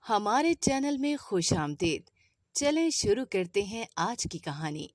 ہمارے چینل میں خوش آمدید۔ چلیں شروع کرتے ہیں آج کی کہانی۔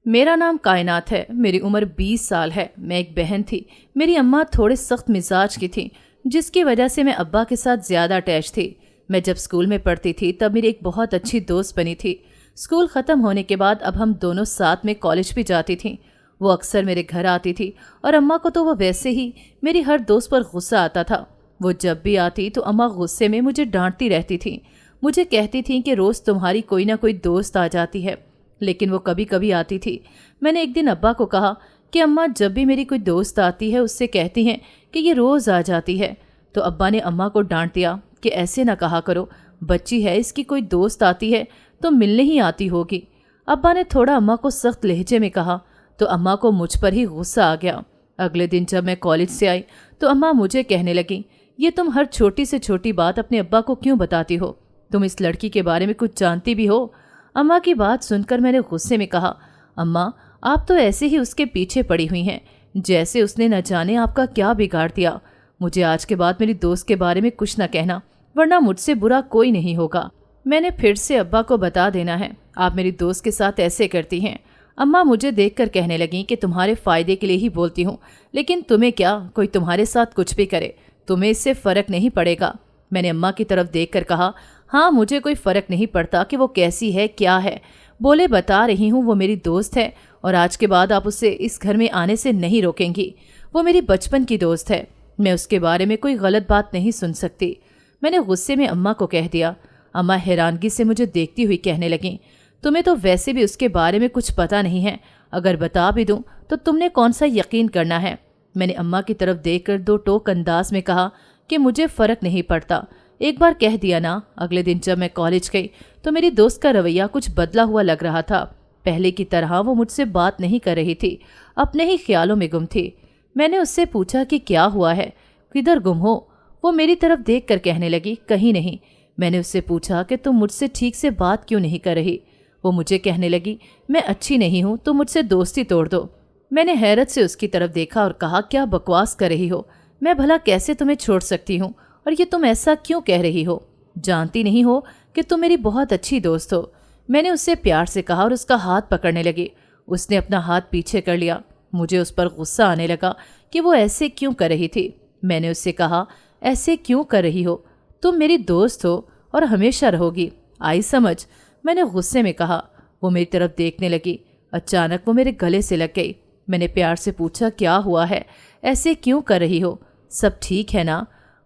میرا نام کائنات ہے۔ میری عمر 20 سال ہے۔ میں ایک بہن تھی۔ میری اماں تھوڑے سخت مزاج کی تھیں، جس کی وجہ سے میں ابا کے ساتھ زیادہ اٹیچ تھی۔ میں جب اسکول میں پڑھتی تھی تب میری ایک بہت اچھی دوست بنی تھی۔ اسکول ختم ہونے کے بعد اب ہم دونوں ساتھ میں کالج بھی جاتی تھیں۔ وہ اکثر میرے گھر آتی تھی اور اماں کو تو وہ ویسے ہی میری ہر دوست پر غصہ آتا تھا۔ وہ جب بھی آتی تو اماں غصے میں مجھے ڈانٹتی رہتی تھیں۔ مجھے کہتی تھیں کہ روز تمہاری کوئی نہ کوئی دوست آ جاتی ہے، لیکن وہ کبھی کبھی آتی تھی۔ میں نے ایک دن ابا کو کہا کہ اماں جب بھی میری کوئی دوست آتی ہے اس سے کہتی ہیں کہ یہ روز آ جاتی ہے، تو ابا نے اماں کو ڈانٹ دیا کہ ایسے نہ کہا کرو، بچی ہے، اس کی کوئی دوست آتی ہے تو ملنے ہی آتی ہوگی۔ ابا نے تھوڑا اماں کو سخت لہجے میں کہا تو اماں کو مجھ پر ہی غصہ آ گیا۔ اگلے دن جب میں کالج سے آئی تو اماں مجھے کہنے لگیں، یہ تم ہر چھوٹی سے چھوٹی بات اپنے ابا کو کیوں بتاتی ہو؟ تم اس لڑکی کے بارے میں کچھ جانتی بھی ہو؟ اماں کی بات سن کر میں نے غصے میں کہا، اماں آپ تو ایسے ہی اس کے پیچھے پڑی ہوئی ہیں، جیسے اس نے نہ جانے آپ کا کیا بگاڑ دیا۔ مجھے آج کے بعد میری دوست کے بارے میں کچھ نہ کہنا، ورنہ مجھ سے برا کوئی نہیں ہوگا۔ میں نے پھر سے ابا کو بتا دینا ہے، آپ میری دوست کے ساتھ ایسے کرتی ہیں۔ اماں مجھے دیکھ کر کہنے لگیں کہ تمہارے فائدے کے لیے ہی بولتی ہوں، لیکن تمہیں کیا، کوئی تمہارے ساتھ کچھ بھی کرے، تمہیں اس سے فرق نہیں پڑے گا۔ میں نے اماں کی طرف دیکھ کر کہا، ہاں مجھے کوئی فرق نہیں پڑتا کہ وہ کیسی ہے، کیا ہے، بولے بتا رہی ہوں وہ میری دوست ہے، اور آج کے بعد آپ اسے اس گھر میں آنے سے نہیں روکیں گی۔ وہ میری بچپن کی دوست ہے، میں اس کے بارے میں کوئی غلط بات نہیں سن سکتی۔ میں نے غصے میں اماں کو کہہ دیا۔ اماں حیرانگی سے مجھے دیکھتی ہوئی کہنے لگیں، تمہیں تو ویسے بھی اس کے بارے میں کچھ پتا نہیں ہے، اگر بتا بھی دوں تو تم نے کون سا یقین کرنا ہے؟ میں نے اماں کی طرف دیکھ کر دو ٹوک انداز میں کہا کہ مجھے فرق نہیں پڑتا، ایک بار کہہ دیا نا۔ اگلے دن جب میں کالج گئی تو میری دوست کا رویہ کچھ بدلا ہوا لگ رہا تھا۔ پہلے کی طرح وہ مجھ سے بات نہیں کر رہی تھی، اپنے ہی خیالوں میں گم تھی۔ میں نے اس سے پوچھا کہ کیا ہوا ہے، کدھر گم ہو؟ وہ میری طرف دیکھ کر کہنے لگی، کہیں نہیں۔ میں نے اس سے پوچھا کہ تم مجھ سے ٹھیک سے بات کیوں نہیں کر رہی؟ وہ مجھے کہنے لگی، میں اچھی نہیں ہوں تو مجھ سے دوستی توڑ دو۔ میں نے حیرت سے اس کی طرف دیکھا اور کہا، کیا بکواس کر رہی ہو؟ میں بھلا کیسے تمہیں چھوڑ سکتی ہوں، اور یہ تم ایسا کیوں کہہ رہی ہو؟ جانتی نہیں ہو کہ تم میری بہت اچھی دوست ہو؟ میں نے اس سے پیار سے کہا اور اس کا ہاتھ پکڑنے لگی۔ اس نے اپنا ہاتھ پیچھے کر لیا۔ مجھے اس پر غصہ آنے لگا کہ وہ ایسے کیوں کر رہی تھی۔ میں نے اس سے کہا، ایسے کیوں کر رہی ہو؟ تم میری دوست ہو اور ہمیشہ رہو گی، آئی سمجھ؟ میں نے غصے میں کہا۔ وہ میری طرف دیکھنے لگی۔ اچانک وہ میرے گلے سے لگ گئی۔ میں نے پیار سے پوچھا، کیا ہوا ہے، ایسے کیوں کر رہی ہو؟ سب ٹھیک ہے نا؟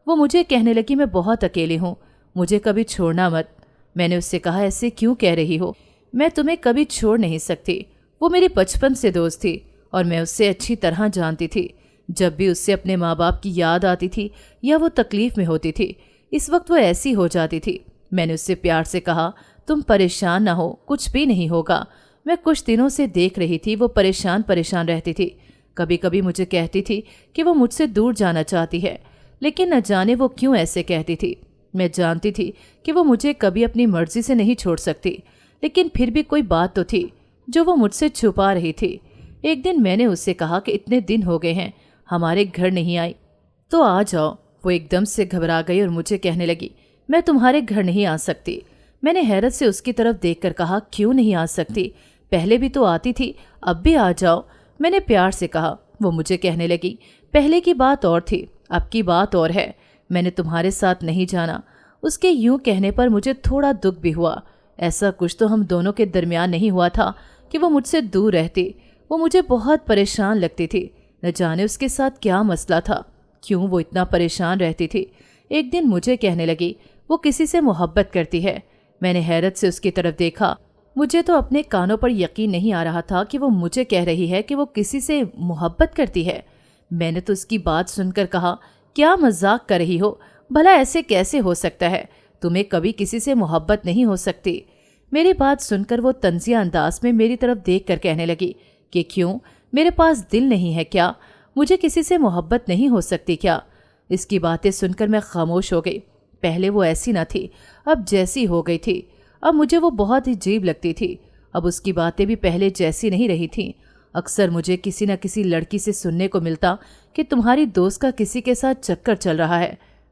وہ مجھے کہنے لگی، میں بہت اکیلی ہوں، مجھے کبھی چھوڑنا مت۔ میں نے اس سے کہا، ایسے کیوں کہہ رہی ہو؟ میں تمہیں کبھی چھوڑ نہیں سکتی۔ وہ میری بچپن سے دوست تھی اور میں اس سے اچھی طرح جانتی تھی۔ جب بھی اس سے اپنے ماں باپ کی یاد آتی تھی یا وہ تکلیف میں ہوتی تھی، اس وقت وہ ایسی ہو جاتی تھی۔ میں نے اس سے پیار سے کہا، تم پریشان نہ ہو، کچھ بھی نہیں ہوگا۔ میں کچھ دنوں سے دیکھ رہی تھی وہ پریشان رہتی تھی۔ کبھی کبھی مجھے کہتی تھی کہ وہ مجھ سے دور جانا چاہتی ہے، لیکن نہ جانے وہ کیوں ایسے کہتی تھی۔ میں جانتی تھی کہ وہ مجھے کبھی اپنی مرضی سے نہیں چھوڑ سکتی، لیکن پھر بھی کوئی بات تو تھی جو وہ مجھ سے چھپا رہی تھی۔ ایک دن میں نے اس سے کہا کہ اتنے دن ہو گئے ہیں ہمارے گھر نہیں آئی، تو آ جاؤ۔ وہ ایک دم سے گھبرا گئی اور مجھے کہنے لگی، میں تمہارے گھر نہیں آ سکتی۔ میں نے حیرت سے اس کی طرف دیکھ کر کہا، کیوں نہیں آ سکتی؟ پہلے بھی تو آتی تھی، اب بھی آ جاؤ۔ میں نے پیار سے کہا۔ وہ مجھے کہنے لگی، پہلے کی بات اور تھی، اب کی بات اور ہے، میں نے تمہارے ساتھ نہیں جانا۔ اس کے یوں کہنے پر مجھے تھوڑا دکھ بھی ہوا۔ ایسا کچھ تو ہم دونوں کے درمیان نہیں ہوا تھا کہ وہ مجھ سے دور رہتی۔ وہ مجھے بہت پریشان لگتی تھی، نہ جانے اس کے ساتھ کیا مسئلہ تھا، کیوں وہ اتنا پریشان رہتی تھی۔ ایک دن مجھے کہنے لگی، وہ کسی سے محبت کرتی ہے۔ میں نے حیرت سے اس کی طرف دیکھا۔ مجھے تو اپنے کانوں پر یقین نہیں آ رہا تھا کہ وہ مجھے کہہ رہی ہے کہ وہ کسی سے محبت کرتی ہے۔ میں نے تو اس کی بات سن کر کہا، کیا مذاق کر رہی ہو؟ بھلا ایسے کیسے ہو سکتا ہے؟ تمہیں کبھی کسی سے محبت نہیں ہو سکتی۔ میری بات سن کر وہ طنزیہ انداز میں میری طرف دیکھ کر کہنے لگی کہ کیوں، میرے پاس دل نہیں ہے کیا؟ مجھے کسی سے محبت نہیں ہو سکتی کیا؟ اس کی باتیں سن کر میں خاموش ہو گئی۔ پہلے وہ ایسی نہ تھی، اب جیسی ہو گئی تھی۔ اب مجھے وہ بہت عجیب لگتی تھی۔ اب اس کی باتیں بھی پہلے جیسی نہیں رہی تھیں۔ اکثر مجھے کسی نہ کسی لڑکی سے سننے کو ملتا کہ تمہاری دوست کا کسی کے ساتھ چکر چل رہا ہے۔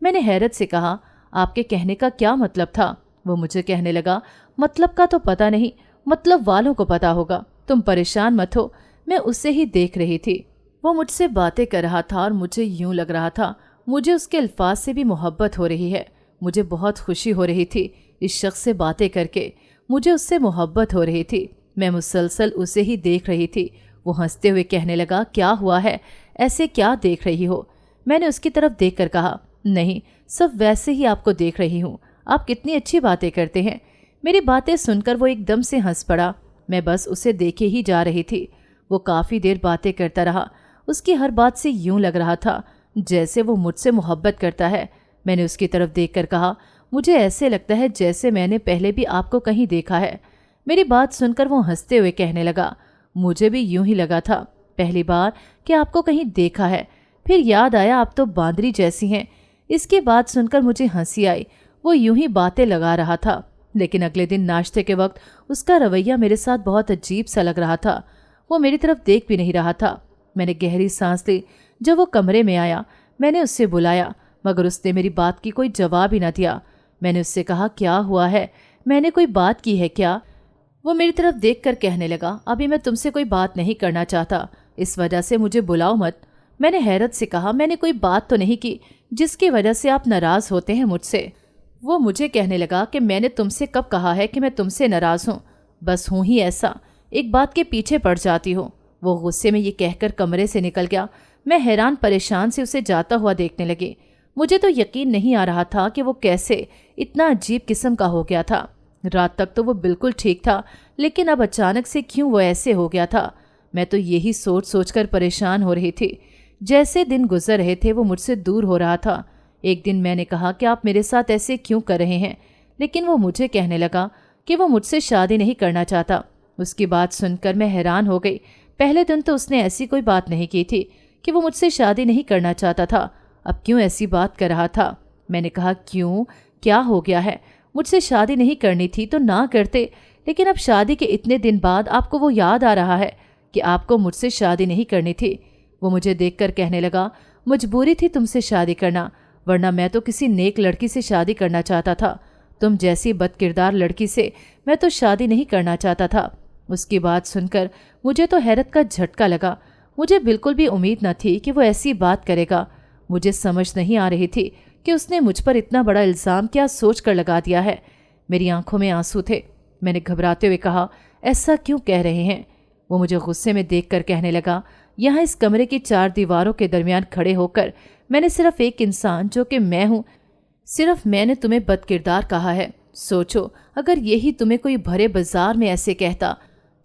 میں نے حیرت سے کہا، آپ کے کہنے کا کیا مطلب تھا؟ وہ مجھے کہنے لگا، مطلب کا تو پتہ نہیں، مطلب والوں کو پتہ ہوگا، تم پریشان مت ہو۔ میں اسے ہی دیکھ رہی تھی۔ وہ مجھ سے باتیں کر رہا تھا اور مجھے یوں لگ رہا تھا مجھے اس کے الفاظ سے بھی محبت ہو رہی ہے۔ مجھے بہت خوشی ہو رہی تھی اس شخص سے باتیں کر کے، مجھے اس سے محبت ہو رہی تھی۔ میں مسلسل اسے ہی دیکھ رہی تھی۔ وہ ہنستے ہوئے کہنے لگا، کیا ہوا ہے؟ ایسے کیا دیکھ رہی ہو؟ میں نے اس کی طرف دیکھ کر کہا، نہیں، سب ویسے ہی آپ کو دیکھ رہی ہوں، آپ کتنی اچھی باتیں کرتے ہیں۔ میری باتیں سن کر وہ ایک دم سے ہنس پڑا۔ میں بس اسے دیکھے ہی جا رہی تھی۔ وہ کافی دیر باتیں کرتا رہا۔ اس کی ہر بات سے یوں لگ رہا تھا جیسے وہ مجھ سے محبت کرتا ہے۔ میں نے اس کی طرف دیکھ کر کہا، مجھے ایسے لگتا ہے جیسے میں نے پہلے بھی آپ کو کہیں دیکھا ہے۔ میری بات سن کر وہ ہنستے ہوئے کہنے لگا، مجھے بھی یوں ہی لگا تھا پہلی بار کہ آپ کو کہیں دیکھا ہے، پھر یاد آیا آپ تو باندری جیسی ہیں۔ اس کی بات سن کر مجھے ہنسی آئی۔ وہ یوں ہی باتیں لگا رہا تھا، لیکن اگلے دن ناشتے کے وقت اس کا رویہ میرے ساتھ بہت عجیب سا لگ رہا تھا۔ وہ میری طرف دیکھ بھی نہیں رہا تھا۔ میں نے گہری سانس لی۔ جب وہ کمرے میں آیا، میں نے اس سے بلایا، مگر اس نے میری بات کی کوئی جواب ہی نہ دیا۔ میں نے اس سے کہا، کیا ہوا ہے؟ میں نے کوئی بات کی ہے کیا؟ وہ میری طرف دیکھ کر کہنے لگا، ابھی میں تم سے کوئی بات نہیں کرنا چاہتا، اس وجہ سے مجھے بلاؤ مت۔ میں نے حیرت سے کہا، میں نے کوئی بات تو نہیں کی جس کی وجہ سے آپ ناراض ہوتے ہیں مجھ سے۔ وہ مجھے کہنے لگا کہ میں نے تم سے کب کہا ہے کہ میں تم سے ناراض ہوں؟ بس ہوں ہی ایسا، ایک بات کے پیچھے پڑ جاتی ہوں۔ وہ غصے میں یہ کہہ کر کمرے سے نکل گیا۔ میں حیران پریشان سے اسے جاتا ہوا دیکھنے لگی۔ مجھے تو یقین نہیں آ رہا تھا کہ وہ کیسے اتنا عجیب قسم کا ہو گیا تھا۔ رات تک تو وہ بالکل ٹھیک تھا، لیکن اب اچانک سے کیوں وہ ایسے ہو گیا تھا؟ میں تو یہی سوچ سوچ کر پریشان ہو رہی تھی۔ جیسے دن گزر رہے تھے وہ مجھ سے دور ہو رہا تھا۔ ایک دن میں نے کہا کہ آپ میرے ساتھ ایسے کیوں کر رہے ہیں؟ لیکن وہ مجھے کہنے لگا کہ وہ مجھ سے شادی نہیں کرنا چاہتا۔ اس کی بات سن کر میں حیران ہو گئی۔ پہلے دن تو اس نے ایسی کوئی بات نہیں کی تھی کہ وہ مجھ سے شادی نہیں کرنا چاہتا تھا، اب کیوں ایسی بات کر رہا تھا؟ میں نے کہا، کیوں؟ کیا ہو گیا ہے؟ مجھ سے شادی نہیں کرنی تھی تو نہ کرتے، لیکن اب شادی کے اتنے دن بعد آپ کو وہ یاد آ رہا ہے کہ آپ کو مجھ سے شادی نہیں کرنی تھی۔ وہ مجھے دیکھ کر کہنے لگا، مجبوری تھی تم سے شادی کرنا، ورنہ میں تو کسی نیک لڑکی سے شادی کرنا چاہتا تھا، تم جیسی بد کردار لڑکی سے میں تو شادی نہیں کرنا چاہتا تھا۔ اس کی بات سن کر مجھے تو حیرت کا جھٹکا لگا۔ مجھے بالکل بھی امید نہ تھی کہ وہ ایسی بات کرے گا۔ مجھے سمجھ نہیں آ رہی تھی کہ اس نے مجھ پر اتنا بڑا الزام کیا سوچ کر لگا دیا ہے۔ میری آنکھوں میں آنسو تھے۔ میں نے گھبراتے ہوئے کہا، ایسا کیوں کہہ رہے ہیں؟ وہ مجھے غصے میں دیکھ کر کہنے لگا، یہاں اس کمرے کی 4 دیواروں کے درمیان کھڑے ہو کر میں نے صرف ایک انسان جو کہ میں ہوں، صرف میں نے تمہیں بد کردار کہا ہے۔ سوچو، اگر یہی تمہیں کوئی بھرے بازار میں ایسے کہتا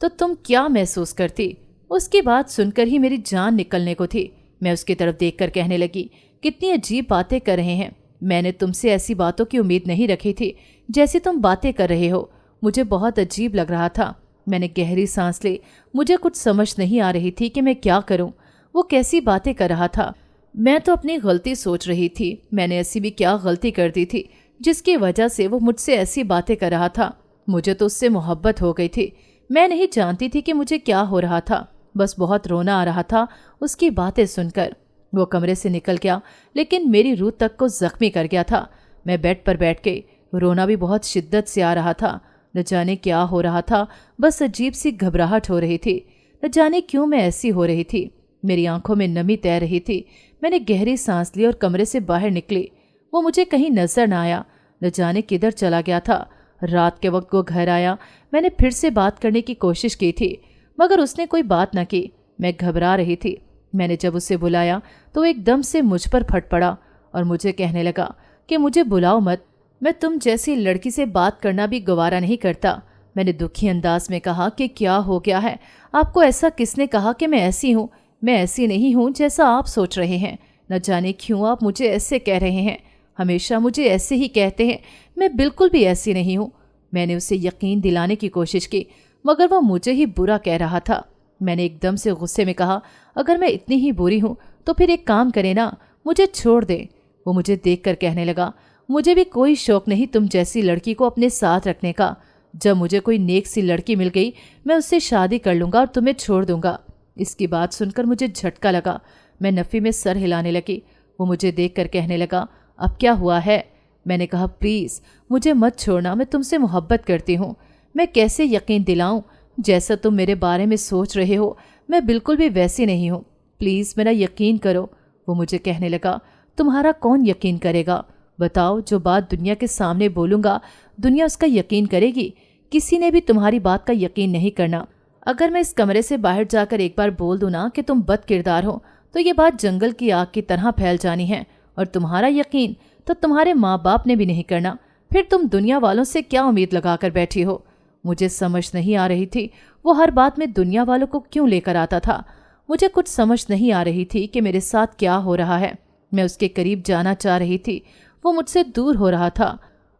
تو تم کیا محسوس کرتی؟ اس کی بات سن کر ہی میری جان نکلنے کو تھی۔ میں اس کی طرف دیکھ کر کہنے لگی، کتنی عجیب باتیں کر رہے ہیں، میں نے تم سے ایسی باتوں کی امید نہیں رکھی تھی جیسی تم باتیں کر رہے ہو۔ مجھے بہت عجیب لگ رہا تھا۔ میں نے گہری سانس لی۔ مجھے کچھ سمجھ نہیں آ رہی تھی کہ میں کیا کروں۔ وہ کیسی باتیں کر رہا تھا؟ میں تو اپنی غلطی سوچ رہی تھی، میں نے ایسی بھی کیا غلطی کر دی تھی جس کی وجہ سے وہ مجھ سے ایسی باتیں کر رہا تھا؟ مجھے تو اس سے محبت ہو گئی تھی۔ میں نہیں جانتی تھی کہ مجھے کیا ہو رہا تھا، بس بہت رونا آ رہا تھا اس کی باتیں سن کر۔ وہ کمرے سے نکل گیا، لیکن میری روح تک کو زخمی کر گیا تھا۔ میں بیڈ پر بیٹھ گئی، رونا بھی بہت شدت سے آ رہا تھا۔ نہ جانے کیا ہو رہا تھا، بس عجیب سی گھبراہٹ ہو رہی تھی۔ نہ جانے کیوں میں ایسی ہو رہی تھی، میری آنکھوں میں نمی تیر رہی تھی۔ میں نے گہری سانس لی اور کمرے سے باہر نکلی۔ وہ مجھے کہیں نظر نہ آیا، نہ جانے کدھر چلا گیا تھا۔ رات کے وقت وہ گھر آیا۔ میں نے پھر سے بات کرنے کی کوشش کی تھی، مگر اس نے کوئی بات نہ کی۔ میں گھبرا رہی تھی۔ میں نے جب اسے بلایا تو وہ ایک دم سے مجھ پر پھٹ پڑا اور مجھے کہنے لگا کہ مجھے بلاؤ مت، میں تم جیسی لڑکی سے بات کرنا بھی گوارا نہیں کرتا۔ میں نے دکھی انداز میں کہا کہ کیا ہو گیا ہے؟ آپ کو ایسا کس نے کہا کہ میں ایسی ہوں؟ میں ایسی نہیں ہوں جیسا آپ سوچ رہے ہیں۔ نہ جانے کیوں آپ مجھے ایسے کہہ رہے ہیں، ہمیشہ مجھے ایسے ہی کہتے ہیں، میں بالکل بھی ایسی نہیں ہوں۔ میں نے اسے یقین دلانے کی کوشش کی، مگر وہ مجھے ہی برا کہہ رہا تھا۔ میں نے ایک دم سے غصے میں کہا، اگر میں اتنی ہی بری ہوں تو پھر ایک کام کریں نا، مجھے چھوڑ دیں۔ وہ مجھے دیکھ کر کہنے لگا، مجھے بھی کوئی شوق نہیں تم جیسی لڑکی کو اپنے ساتھ رکھنے کا۔ جب مجھے کوئی نیک سی لڑکی مل گئی میں اس سے شادی کر لوں گا اور تمہیں چھوڑ دوں گا۔ اس کی بات سن کر مجھے جھٹکا لگا۔ میں نفی میں سر ہلانے لگی۔ وہ مجھے دیکھ کر کہنے لگا، اب کیا ہوا ہے؟ میں نے کہا پلیز مجھے مت چھوڑنا، میں تم سے محبت کرتی ہوں۔ میں کیسے یقین دلاؤں؟ جیسا تم میرے بارے میں سوچ رہے ہو میں بالکل بھی ویسی نہیں ہوں، پلیز میرا یقین کرو۔ وہ مجھے کہنے لگا تمہارا کون یقین کرے گا؟ بتاؤ، جو بات دنیا کے سامنے بولوں گا دنیا اس کا یقین کرے گی؟ کسی نے بھی تمہاری بات کا یقین نہیں کرنا۔ اگر میں اس کمرے سے باہر جا کر ایک بار بول دوں نا کہ تم بد کردار ہو تو یہ بات جنگل کی آگ کی طرح پھیل جانی ہے، اور تمہارا یقین تو تمہارے ماں باپ نے بھی نہیں کرنا۔ پھر تم دنیا والوں سے کیا امید لگا کر بیٹھی ہو؟ مجھے سمجھ نہیں آ رہی تھی وہ ہر بات میں دنیا والوں کو کیوں لے کر آتا تھا۔ مجھے کچھ سمجھ نہیں آ رہی تھی کہ میرے ساتھ کیا ہو رہا ہے۔ میں اس کے قریب جانا چاہ رہی تھی، وہ مجھ سے دور ہو رہا تھا۔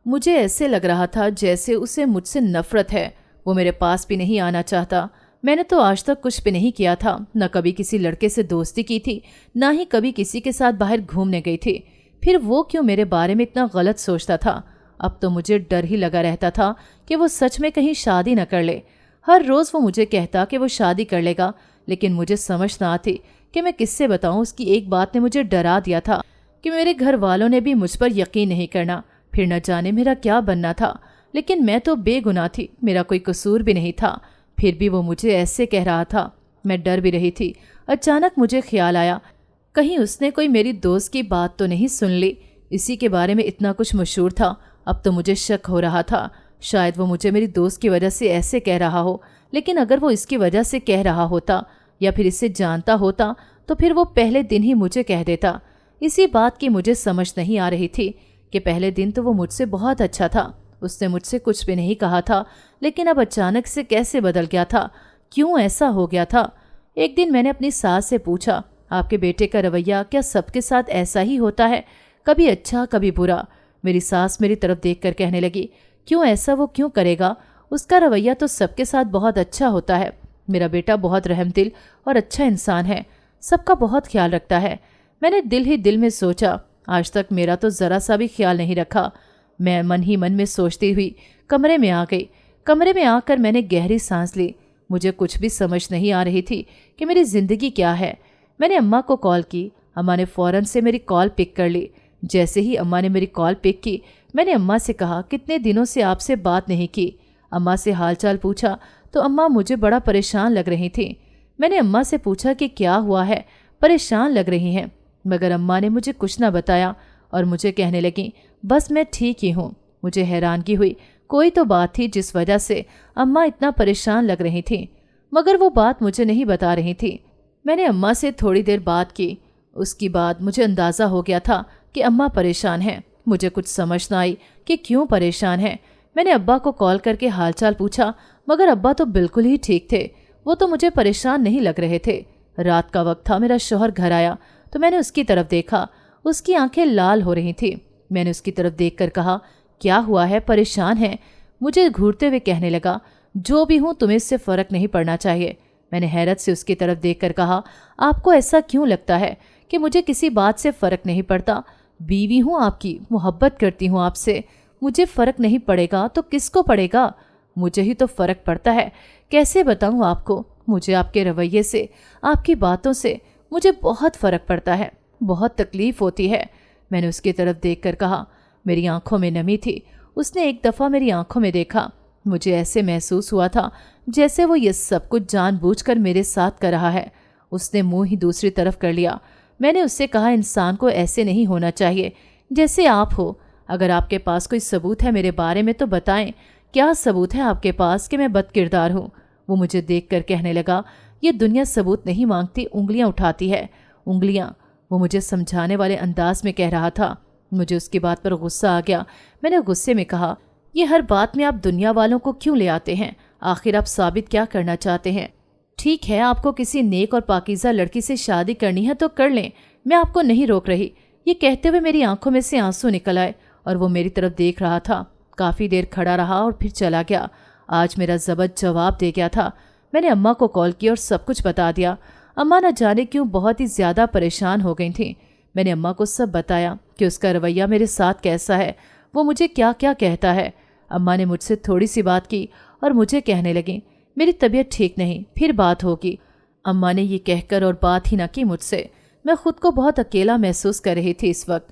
مجھے ایسے لگ رہا تھا جیسے اسے مجھ سے نفرت ہے۔ وہ میرے پاس بھی نہیں آنا چاہتا۔ میں نے تو آج تک کچھ بھی نہیں کیا تھا، نہ کبھی کسی لڑکے سے دوستی کی تھی، نہ ہی کبھی کسی کے ساتھ باہر گھومنے گئی تھی۔ پھر وہ کیوں میرے بارے میں اتنا غلط سوچتا تھا؟ اب تو مجھے ڈر ہی لگا رہتا تھا کہ وہ سچ میں کہیں شادی نہ کر لے۔ ہر روز وہ مجھے کہتا کہ وہ شادی کر لے گا، لیکن مجھے سمجھ نہ آتی کہ میں کس سے بتاؤں۔ اس کی ایک بات نے مجھے ڈرا دیا تھا کہ میرے گھر والوں نے بھی مجھ پر یقین نہیں کرنا۔ پھر نہ جانے میرا کیا بننا تھا، لیکن میں تو بے گناہ تھی، میرا کوئی قصور بھی نہیں تھا۔ پھر بھی وہ مجھے ایسے کہہ رہا تھا۔ میں ڈر بھی رہی تھی۔ اچانک مجھے خیال آیا کہیں اس نے کوئی میری دوست کی بات تو نہیں سن لی۔ اسی کے بارے میں اتنا کچھ مشہور تھا۔ اب تو مجھے شک ہو رہا تھا، شاید وہ مجھے میری دوست کی وجہ سے ایسے کہہ رہا ہو، لیکن اگر وہ اس کی وجہ سے کہہ رہا ہوتا یا پھر اسے جانتا ہوتا تو پھر وہ پہلے دن ہی مجھے کہہ دیتا۔ اسی بات کی مجھے سمجھ نہیں آ رہی تھی کہ پہلے دن تو وہ مجھ سے بہت اچھا تھا، اس نے مجھ سے کچھ بھی نہیں کہا تھا، لیکن اب اچانک سے کیسے بدل گیا تھا؟ کیوں ایسا ہو گیا تھا؟ ایک دن میں نے اپنی ساس سے پوچھا آپ کے بیٹے کا رویہ کیا سب کے ساتھ ایسا ہی ہوتا ہے، کبھی اچھا کبھی برا؟ میری ساس میری طرف دیکھ کر کہنے لگی کیوں ایسا وہ کیوں کرے گا؟ اس کا رویہ تو سب کے ساتھ بہت اچھا ہوتا ہے۔ میرا بیٹا بہت رحم دل اور اچھا انسان ہے، سب کا بہت خیال رکھتا ہے۔ میں نے دل ہی دل میں سوچا آج تک میرا تو ذرا سا بھی خیال نہیں رکھا۔ میں من ہی من میں سوچتی ہوئی کمرے میں آ گئی۔ کمرے میں آ کر میں نے گہری سانس لی۔ مجھے کچھ بھی سمجھ نہیں آ رہی تھی کہ میری زندگی کیا ہے۔ میں نے اماں کو کال کی، اماں نے فوراً سے میری کال پک کر لی۔ جیسے ہی اماں نے میری کال پک کی میں نے اماں سے کہا کتنے دنوں سے آپ سے بات نہیں کی۔ اماں سے حال چال پوچھا تو اماں مجھے بڑا پریشان لگ رہی تھیں۔ میں نے اماں سے پوچھا کہ کیا ہوا ہے، پریشان لگ رہی ہیں، مگر اماں نے مجھے کچھ نہ بتایا اور مجھے کہنے لگیں بس میں ٹھیک ہی ہوں۔ مجھے حیرانگی ہوئی، کوئی تو بات تھی جس وجہ سے اماں اتنا پریشان لگ رہی تھیں، مگر وہ بات مجھے نہیں بتا رہی تھی۔ میں نے اماں سے تھوڑی دیر بات کی، اس کی بعد مجھے اندازہ ہو گیا تھا کہ اماں پریشان ہیں۔ مجھے کچھ سمجھ نہ آئی کہ کیوں پریشان ہیں۔ میں نے ابا کو کال کر کے حال چال پوچھا، مگر ابا تو بالکل ہی ٹھیک تھے، وہ تو مجھے پریشان نہیں لگ رہے تھے۔ رات کا وقت تھا، میرا شوہر گھر آیا تو میں نے اس کی طرف دیکھا، اس کی آنکھیں لال ہو رہی تھیں۔ میں نے اس کی طرف دیکھ کر کہا کیا ہوا ہے، پریشان ہے؟ مجھے گھورتے ہوئے کہنے لگا جو بھی ہوں تمہیں اس سے فرق نہیں پڑنا چاہیے۔ میں نے حیرت سے اس کی طرف دیکھ کر کہا آپ کو ایسا کیوں لگتا ہے کہ مجھے کسی بات سے فرق نہیں پڑتا؟ بیوی ہوں آپ کی، محبت کرتی ہوں آپ سے، مجھے فرق نہیں پڑے گا تو کس کو پڑے گا؟ مجھے ہی تو فرق پڑتا ہے۔ کیسے بتاؤں آپ کو؟ مجھے آپ کے رویے سے، آپ کی باتوں سے مجھے بہت فرق پڑتا ہے، بہت تکلیف ہوتی ہے۔ میں نے اس کی طرف دیکھ کر کہا، میری آنکھوں میں نمی تھی۔ اس نے ایک دفعہ میری آنکھوں میں دیکھا، مجھے ایسے محسوس ہوا تھا جیسے وہ یہ سب کچھ جان بوجھ کر میرے ساتھ کر رہا ہے۔ اس نے منہ ہی دوسری طرف کر لیا۔ میں نے اس سے کہا انسان کو ایسے نہیں ہونا چاہیے جیسے آپ ہو۔ اگر آپ کے پاس کوئی ثبوت ہے میرے بارے میں تو بتائیں، کیا ثبوت ہے آپ کے پاس کہ میں بد کردار ہوں؟ وہ مجھے دیکھ کر کہنے لگا یہ دنیا ثبوت نہیں مانگتی، انگلیاں اٹھاتی ہے، انگلیاں۔ وہ مجھے سمجھانے والے انداز میں کہہ رہا تھا۔ مجھے اس کی بات پر غصہ آ گیا۔ میں نے غصے میں کہا یہ ہر بات میں آپ دنیا والوں کو کیوں لے آتے ہیں؟ آخر آپ ثابت کیا کرنا چاہتے ہیں؟ ٹھیک ہے آپ کو کسی نیک اور پاکیزہ لڑکی سے شادی کرنی ہے تو کر لیں، میں آپ کو نہیں روک رہی۔ یہ کہتے ہوئے میری آنکھوں میں سے آنسو نکل آئے اور وہ میری طرف دیکھ رہا تھا۔ کافی دیر کھڑا رہا اور پھر چلا گیا۔ آج میرا ضبط جواب دے گیا تھا۔ میں نے اماں کو کال کی اور سب کچھ بتا دیا۔ اماں نہ جانے کیوں بہت ہی زیادہ پریشان ہو گئی تھیں۔ میں نے اماں کو سب بتایا کہ اس کا رویہ میرے ساتھ کیسا ہے، وہ مجھے کیا کیا کہتا ہے۔ اماں نے مجھ سے تھوڑی سی بات کی اور مجھے کہنے لگیں میری طبیعت ٹھیک نہیں، پھر بات ہوگی۔ اماں نے یہ کہہ کر اور بات ہی نہ کی مجھ سے۔ میں خود کو بہت اکیلا محسوس کر رہی تھی اس وقت۔